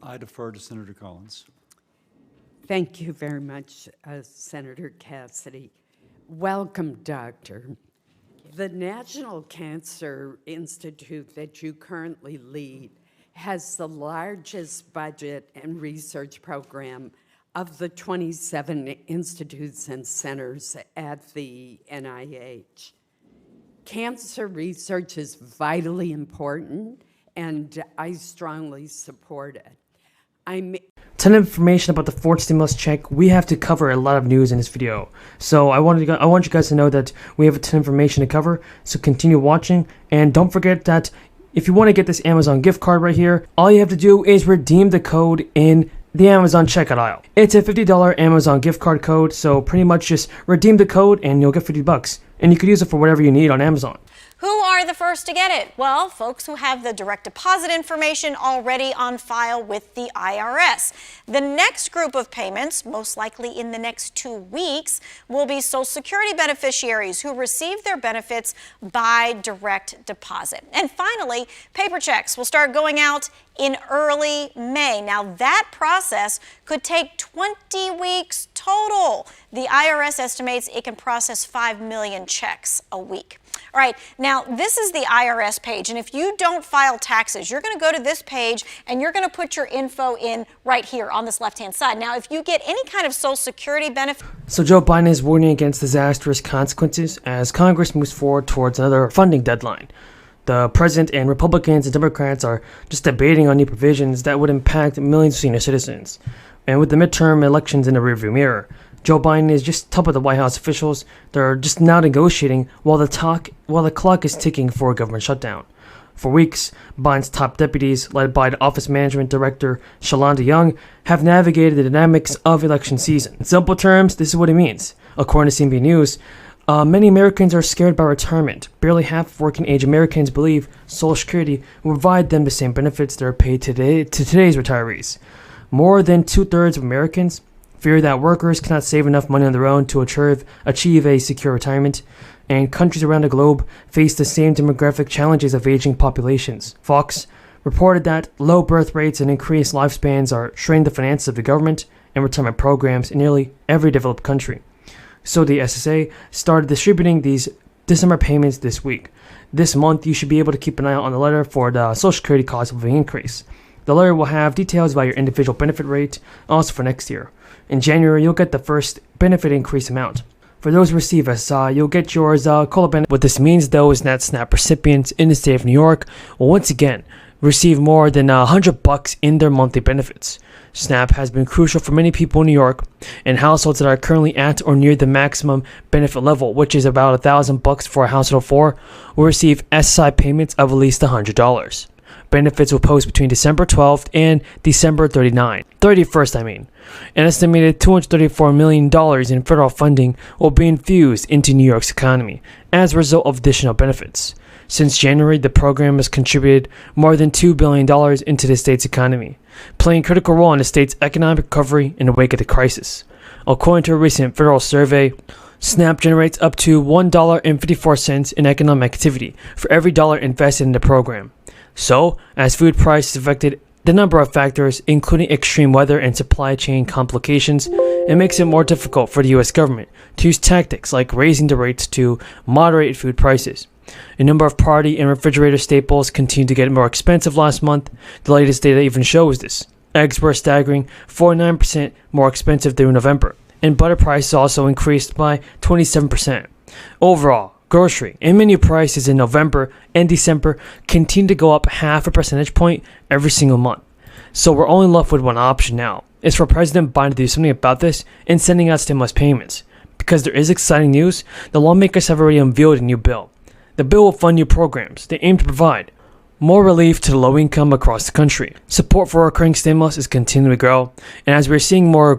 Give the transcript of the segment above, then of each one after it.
I defer to Senator Collins. Thank you very much, Senator Cassidy. Welcome, Doctor. The National Cancer Institute that you currently lead has the largest budget and research program of the 27 institutes and centers at the NIH. Cancer research is vitally important, and I strongly support it. Ton of information about the fourth stimulus check. We have to cover a lot of news in this video, so I want you guys to know that we have a ton of information to cover. So continue watching, and don't forget that if you want to get this Amazon gift card right here, all you have to do is redeem the code in the Amazon checkout aisle. It's a $50 Amazon gift card code, so pretty much just redeem the code and you'll get $50, and you can use it for whatever you need on Amazon. Who are the first to get it? Well, folks who have the direct deposit information already on file with the IRS. The next group of payments, most likely in the next 2 weeks, will be Social Security beneficiaries who receive their benefits by direct deposit. And finally, paper checks will start going out in early May. Now, that process could take 20 weeks total. The IRS estimates it can process 5 million checks a week. All right, now this is the IRS page, and if you don't file taxes, you're going to go to this page and you're going to put your info in right here on this left-hand side. Now, if you get any kind of Social Security benefit... So Joe Biden is warning against disastrous consequences as Congress moves forward towards another funding deadline. The president and Republicans and Democrats are just debating on new provisions that would impact millions of senior citizens. And with the midterm elections in the rearview mirror, Joe Biden is just top of the White House officials. They're just now negotiating while the clock is ticking for a government shutdown. For weeks, Biden's top deputies, led by the Office Management Director Shalanda Young, have navigated the dynamics of election season. In simple terms, this is what it means. According to CNBC News, many Americans are scared by retirement. Barely half of working-age Americans believe Social Security will provide them the same benefits that are paid to today's retirees. More than 2/3 of Americans fear that workers cannot save enough money on their own to achieve a secure retirement, and countries around the globe face the same demographic challenges of aging populations. Fox reported that low birth rates and increased lifespans are straining the finances of the government and retirement programs in nearly every developed country. So the SSA started distributing these December payments this week. This month, you should be able to keep an eye out on the letter for the Social Security cost of living increase. The letter will have details about your individual benefit rate, also for next year. In January, you'll get the first benefit increase amount. For those who receive SSI, you'll get yours COLA benefit. What this means, though, is that SNAP recipients in the state of New York will once again receive more than $100 in their monthly benefits. SNAP has been crucial for many people in New York, and households that are currently at or near the maximum benefit level, which is about $1,000 for a household of 4, will receive SSI payments of at least $100. Benefits will post between December 12th and December 31st. An estimated $234 million in federal funding will be infused into New York's economy as a result of additional benefits. Since January, the program has contributed more than $2 billion into the state's economy, playing a critical role in the state's economic recovery in the wake of the crisis. According to a recent federal survey, SNAP generates up to $1.54 in economic activity for every dollar invested in the program. So, as food prices affected the number of factors, including extreme weather and supply chain complications, it makes it more difficult for the U.S. government to use tactics like raising the rates to moderate food prices. A number of party and refrigerator staples continued to get more expensive last month. The latest data even shows this. Eggs were a staggering 49% more expensive through November, and butter prices also increased by 27%. Overall, grocery and menu prices in November and December continue to go up half a percentage point every single month. So we're only left with one option now. It's for President Biden to do something about this and sending out stimulus payments. Because there is exciting news, the lawmakers have already unveiled a new bill. The bill will fund new programs. They aim to provide more relief to the low income across the country. Support for recurring stimulus is continuing to grow, and as we are seeing more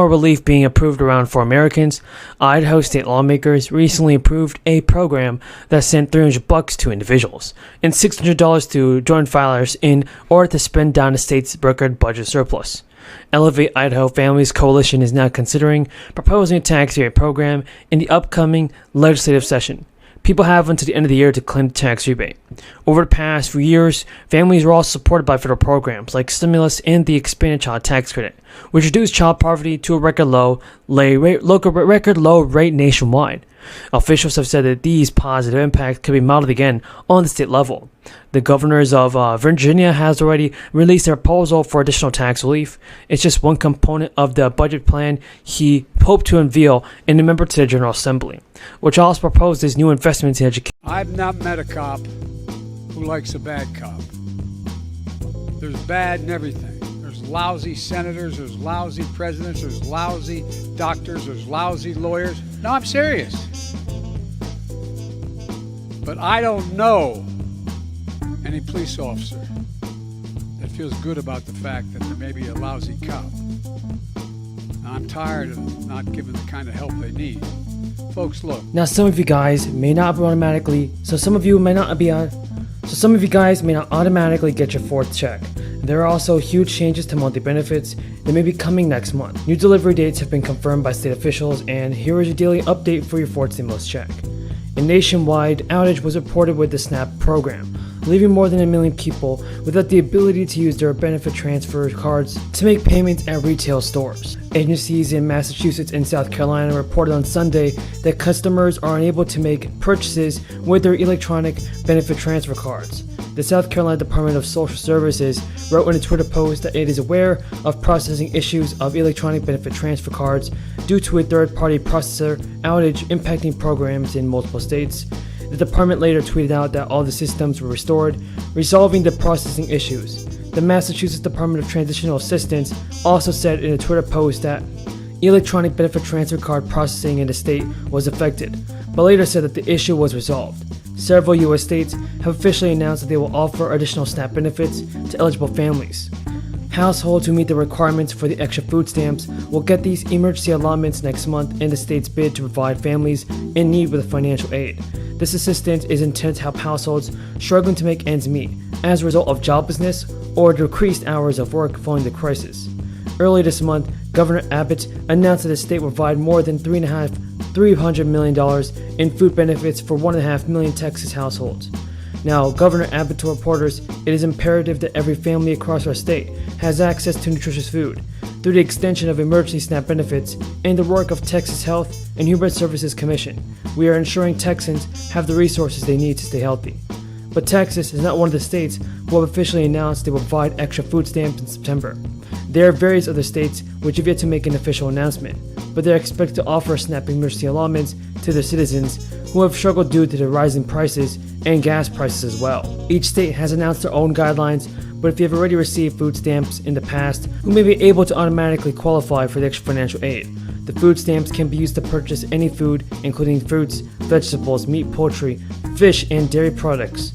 relief being approved around for Americans, Idaho state lawmakers recently approved a program that sent $300 to individuals and $600 to joint filers in order to spend down the state's record budget surplus. Elevate Idaho Families Coalition is now considering proposing a tax rebate program in the upcoming legislative session. people have until the end of the year to claim the tax rebate. Over the past few years, families were also supported by federal programs like stimulus and the expanded child tax credit, which reduced child poverty to a record low rate nationwide. Officials have said that these positive impacts could be modeled again on the state level. The governors of Virginia has already released a proposal for additional tax relief. It's just one component of the budget plan he hoped to unveil in a member to the General Assembly, which also proposes new investments in education. I've not met a cop who likes a bad cop. There's bad in everything. There's lousy senators, there's lousy presidents, there's lousy doctors, there's lousy lawyers. No, I'm serious. But I don't know any police officer that feels good about the fact that there may be a lousy cop. Now, I'm tired of not giving the kind of help they need. Folks, look. Now, some of you guys may not some of you guys may not automatically get your fourth check. There are also huge changes to monthly benefits that may be coming next month. New delivery dates have been confirmed by state officials, and here is your daily update for your fourth stimulus check. A nationwide outage was reported with the SNAP program, leaving more than 1 million people without the ability to use their benefit transfer cards to make payments at retail stores. Agencies in Massachusetts and South Carolina reported on Sunday that customers are unable to make purchases with their electronic benefit transfer cards. The South Carolina Department of Social Services wrote in a Twitter post that it is aware of processing issues of electronic benefit transfer cards due to a third-party processor outage impacting programs in multiple states. The department later tweeted out that all the systems were restored, resolving the processing issues. The Massachusetts Department of Transitional Assistance also said in a Twitter post that electronic benefit transfer card processing in the state was affected, but later said that the issue was resolved. Several U.S. states have officially announced that they will offer additional SNAP benefits to eligible families. Households who meet the requirements for the extra food stamps will get these emergency allotments next month in the state's bid to provide families in need with financial aid. This assistance is intended to help households struggling to make ends meet as a result of joblessness or decreased hours of work following the crisis. Earlier this month, Governor Abbott announced that the state will provide more than $300 million in food benefits for 1.5 million Texas households. Now, Governor Abbott told reporters it is imperative that every family across our state has access to nutritious food. Through the extension of emergency SNAP benefits and the work of Texas Health and Human Services Commission, we are ensuring Texans have the resources they need to stay healthy. But Texas is not one of the states who have officially announced they will provide extra food stamps in September. There are various other states which have yet to make an official announcement, but they are expected to offer SNAP emergency allotments to their citizens who have struggled due to the rising prices and gas prices as well. Each state has announced their own guidelines, but if you have already received food stamps in the past, you may be able to automatically qualify for the extra financial aid. The food stamps can be used to purchase any food, including fruits, vegetables, meat, poultry, fish, and dairy products.